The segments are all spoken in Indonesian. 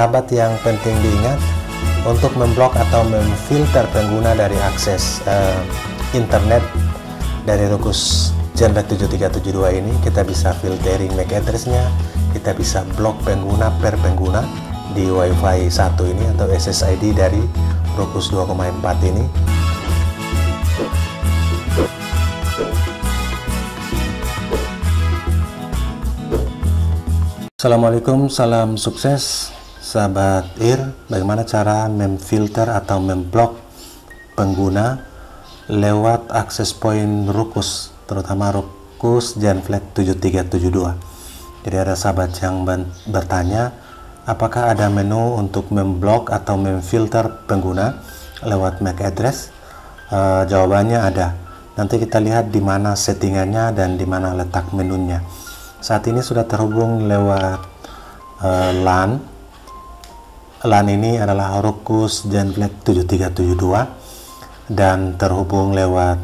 Sahabat, yang penting diingat, untuk memblok atau memfilter pengguna dari akses internet dari Rukus Genvac 7372 ini, kita bisa filtering MAC address-nya, kita bisa blok pengguna per pengguna di WiFi 1 ini atau SSID dari Rukus 2,4 ini. Assalamualaikum, salam sukses sahabat IR. Bagaimana cara memfilter atau memblok pengguna lewat akses point Rukus, terutama Rukus Genvac 7372. Jadi ada sahabat yang bertanya, apakah ada menu untuk memblok atau memfilter pengguna lewat MAC address? Jawabannya ada. Nanti kita lihat di mana settingannya dan di mana letak menunya. Saat ini sudah terhubung lewat LAN. LAN ini adalah Rukus Genvac 7372 dan terhubung lewat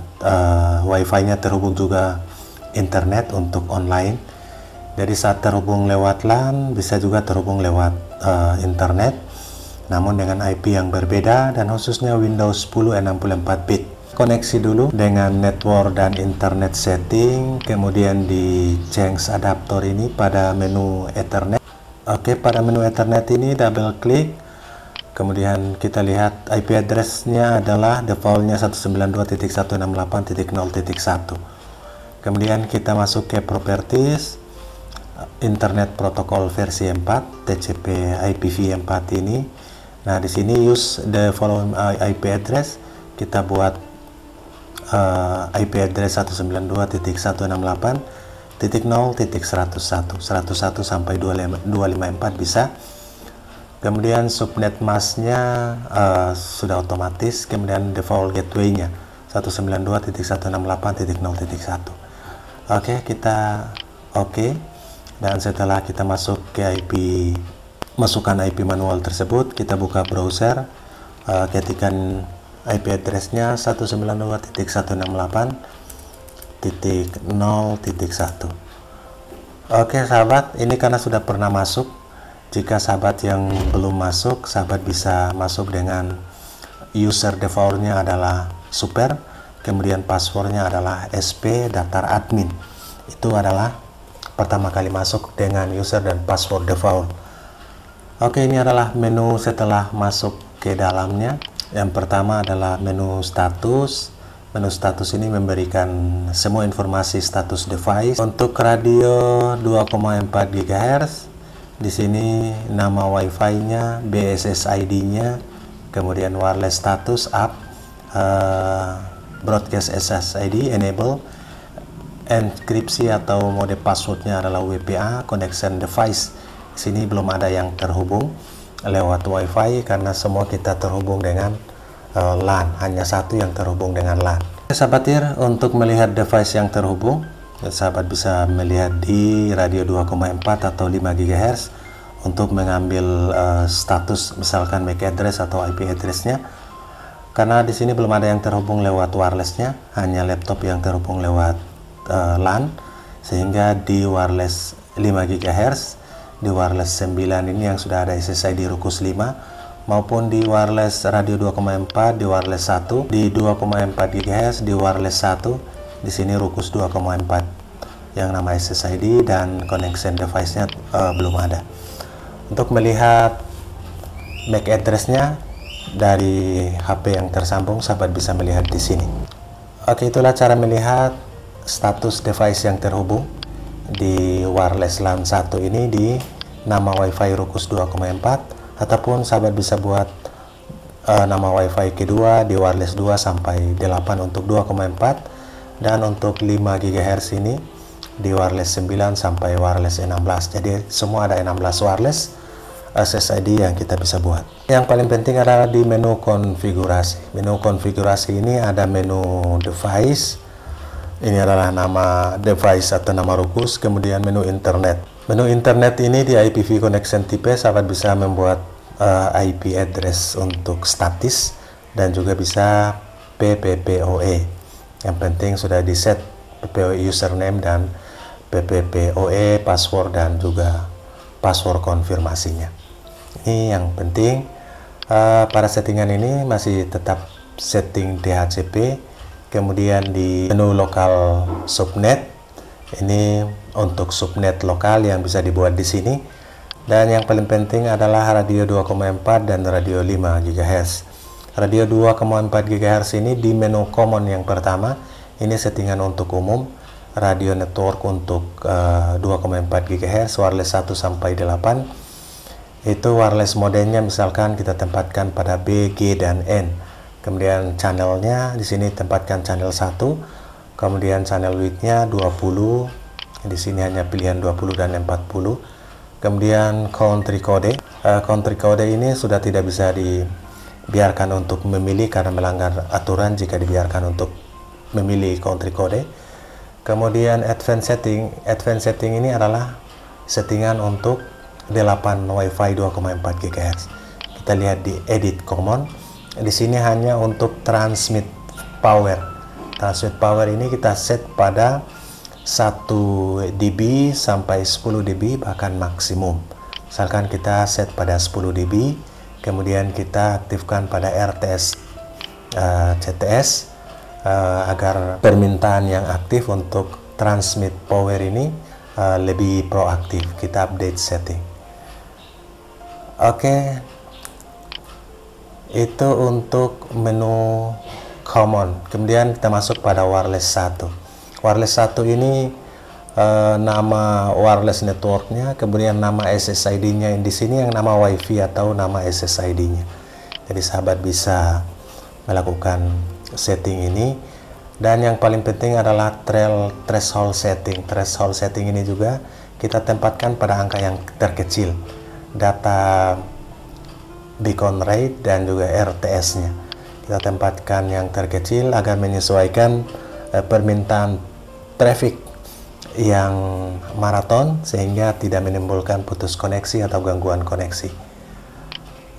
Wi-Fi-nya, terhubung juga internet untuk online. Jadi saat terhubung lewat LAN bisa juga terhubung lewat internet, namun dengan IP yang berbeda dan khususnya Windows 10 64 bit. Koneksi dulu dengan network dan internet setting, kemudian di change adaptor ini pada menu Ethernet. Oke, pada menu Ethernet ini double klik, kemudian kita lihat IP address-nya adalah defaultnya 192.168.0.1. kemudian kita masuk ke properties, internet protocol versi 4, TCP IPv4 ini. Nah, di sini use the following IP address, kita buat IP address 192.168.0.101 sampai 254 bisa. Kemudian subnet masknya sudah otomatis, kemudian default gateway-nya 192.168.0.1. Oke, kita oke. Dan setelah kita masuk ke masukkan IP manual tersebut, kita buka browser, ketikkan IP address-nya 192.168.0.1. Oke sahabat, ini karena sudah pernah masuk. Jika sahabat yang belum masuk, sahabat bisa masuk dengan user default-nya adalah super, kemudian passwordnya adalah SP datar admin. Itu adalah pertama kali masuk dengan user dan password default. Oke, ini adalah menu setelah masuk ke dalamnya. Yang pertama adalah menu status. Menu status ini memberikan semua informasi status device. Untuk radio 2,4 GHz, di sini nama Wi-Fi-nya, BSSID-nya, kemudian wireless status up, broadcast SSID enable, enkripsi atau mode passwordnya adalah WPA, connection device. Di sini belum ada yang terhubung lewat Wi-Fi karena semua kita terhubung dengan LAN, hanya satu yang terhubung dengan LAN. Sahabat IR, untuk melihat device yang terhubung, sahabat bisa melihat di radio 2,4 atau 5 GHz untuk mengambil status misalkan MAC address atau IP address-nya. Karena di sini belum ada yang terhubung lewat wireless-nya, hanya laptop yang terhubung lewat LAN, sehingga di wireless 5 GHz, di wireless 9 ini yang sudah ada SSID Rukus 5, maupun di wireless radio 2,4, di wireless 1, di 2,4 GHz, di wireless 1, di sini Rukus 2,4 yang nama SSID dan connection device-nya belum ada. Untuk melihat MAC address-nya dari HP yang tersambung, sahabat bisa melihat di sini. Oke, itulah cara melihat status device yang terhubung di wireless LAN 1 ini di nama Wi-Fi Rukus 2,4, ataupun sahabat bisa buat nama Wi-Fi kedua di wireless 2 sampai 8 untuk 2,4, dan untuk 5 GHz ini di wireless 9 sampai wireless 16. Jadi semua ada 16 wireless SSID yang kita bisa buat. Yang paling penting adalah di menu konfigurasi. Menu konfigurasi ini ada menu device. Ini adalah nama device atau nama Rukus, kemudian menu internet. Menu internet ini di IPv connection type, sahabat bisa membuat IP address untuk statis dan juga bisa PPPoE. Yang penting sudah di set PPoE username dan PPPoE password dan juga password konfirmasinya. Ini yang penting. Pada settingan ini masih tetap setting DHCP, kemudian di menu lokal subnet ini untuk subnet lokal yang bisa dibuat di sini, dan yang paling penting adalah radio 2,4 dan radio 5 GHz. Radio 2,4 GHz ini di menu common yang pertama, ini settingan untuk umum. Radio network untuk 2,4 GHz wireless 1 sampai 8. Itu wireless modenya misalkan kita tempatkan pada B, G, dan N. Kemudian channelnya di sini tempatkan channel 1. Kemudian channel width-nya 20. Di sini hanya pilihan 20 dan 40. Kemudian country code. Country code ini sudah tidak bisa dibiarkan untuk memilih karena melanggar aturan jika dibiarkan untuk memilih country code. Kemudian advanced setting. Advanced setting ini adalah settingan untuk 8 WiFi 2,4 GHz. Kita lihat di edit common. Di sini hanya untuk transmit power. Transmit power ini kita set pada 1 dB sampai 10 dB bahkan maksimum. Misalkan kita set pada 10 dB, kemudian kita aktifkan pada RTS CTS agar permintaan yang aktif untuk transmit power ini lebih proaktif. Kita update setting. Oke, itu untuk menu common. Kemudian kita masuk pada wireless 1. Wireless 1 ini nama wireless networknya, kemudian nama SSID-nya di sini yang nama WiFi atau nama SSID-nya. Jadi sahabat bisa melakukan setting ini. Dan yang paling penting adalah threshold setting. Threshold setting ini juga kita tempatkan pada angka yang terkecil. Data beacon rate dan juga RTS-nya kita tempatkan yang terkecil agar menyesuaikan permintaan traffic yang maraton sehingga tidak menimbulkan putus koneksi atau gangguan koneksi.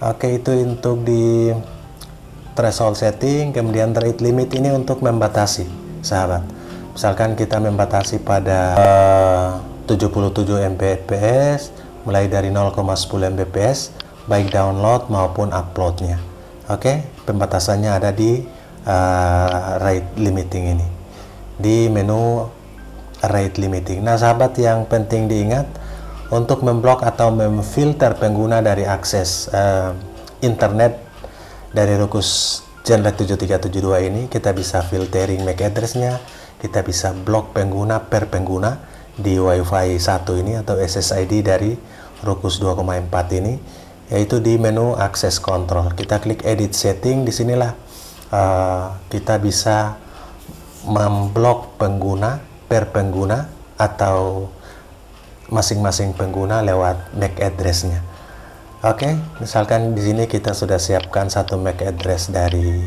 Oke, itu untuk di threshold setting. Kemudian rate limit ini untuk membatasi sahabat. Misalkan kita membatasi pada 77 Mbps mulai dari 0,10 Mbps baik download maupun uploadnya. Oke, pembatasannya ada di rate limiting ini, di menu rate limiting. Nah sahabat, yang penting diingat untuk memblok atau memfilter pengguna dari akses internet dari rukus Genret 7372 ini, kita bisa filtering MAC address-nya, kita bisa blok pengguna per pengguna di WiFi 1 ini atau SSID dari rukus 2,4 ini, yaitu di menu access control. Kita klik edit setting. Disinilah kita bisa memblok pengguna per pengguna atau masing-masing pengguna lewat MAC address-nya. Oke, misalkan di sini kita sudah siapkan satu MAC address dari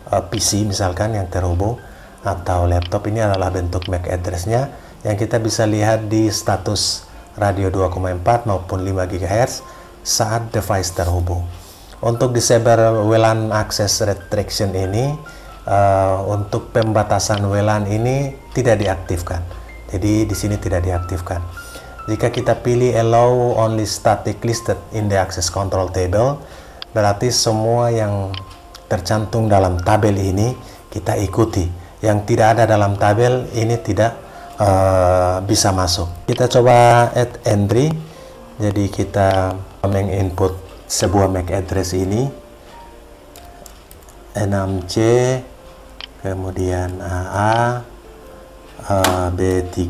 PC misalkan yang terhubung atau laptop. Ini adalah bentuk MAC address-nya yang kita bisa lihat di status radio 2,4 maupun 5 GHz saat device terhubung. Untuk disable WLAN access restriction ini, untuk pembatasan WLAN ini tidak diaktifkan. Jadi di sini tidak diaktifkan. Jika kita pilih allow only static listed in the access control table, berarti semua yang tercantum dalam tabel ini kita ikuti. Yang tidak ada dalam tabel ini tidak bisa masuk. Kita coba add entry. Jadi kita menginput sebuah MAC address ini 6C, kemudian AA, B3,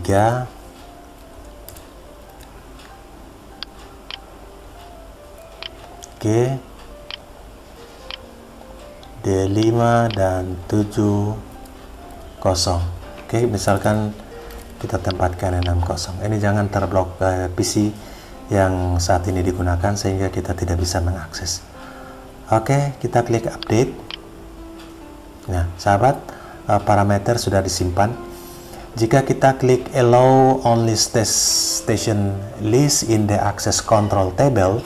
G, D5 dan 70. Oke, misalkan kita tempatkan 60. Ini jangan terblok PC yang saat ini digunakan sehingga kita tidak bisa mengakses. Oke, kita klik update. Nah, sahabat, parameter sudah disimpan. Jika kita klik allow only station list in the access control table,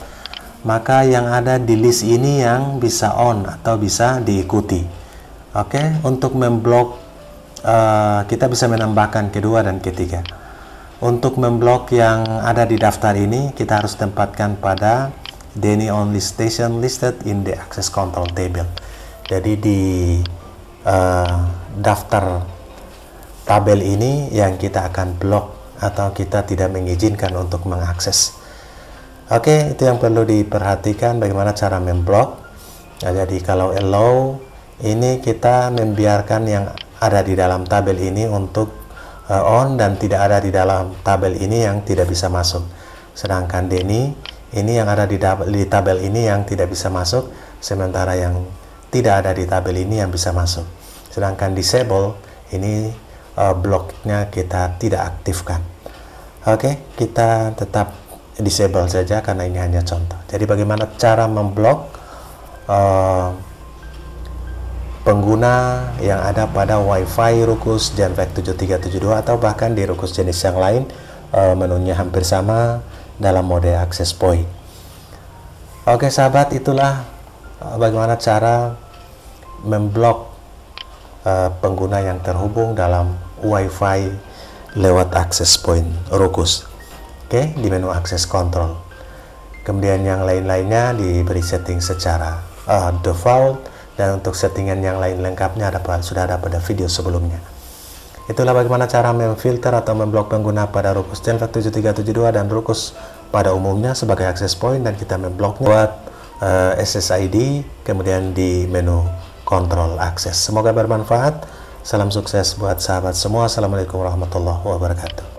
maka yang ada di list ini yang bisa on atau bisa diikuti. Oke, untuk memblok kita bisa menambahkan kedua dan ketiga. Untuk memblok yang ada di daftar ini, kita harus tempatkan pada DNI only station listed in the access control table. Jadi di daftar tabel ini yang kita akan blok atau kita tidak mengizinkan untuk mengakses. Oke, itu yang perlu diperhatikan bagaimana cara memblok. Nah, jadi kalau allow ini kita membiarkan yang ada di dalam tabel ini untuk on dan tidak ada di dalam tabel ini yang tidak bisa masuk. Sedangkan DNI ini yang ada di tabel ini yang tidak bisa masuk, sementara yang tidak ada di tabel ini yang bisa masuk. Sedangkan disable ini bloknya kita tidak aktifkan. Oke, kita tetap disable saja karena ini hanya contoh. Jadi bagaimana cara memblok pengguna yang ada pada WiFi Ruckus Genvac 7372 atau bahkan di Ruckus jenis yang lain, menunya hampir sama dalam mode access point. Oke sahabat, itulah bagaimana cara memblok pengguna yang terhubung dalam WiFi lewat access point Ruckus. Oke, di menu access control. Kemudian yang lain-lainnya diberi setting secara default. Dan untuk settingan yang lain lengkapnya sudah ada pada video sebelumnya. Itulah bagaimana cara memfilter atau memblok pengguna pada Ruckus Genvac 7372 dan Ruckus pada umumnya sebagai access point, dan kita membloknya buat SSID kemudian di menu control access. Semoga bermanfaat. Salam sukses buat sahabat semua. Assalamualaikum warahmatullahi wabarakatuh.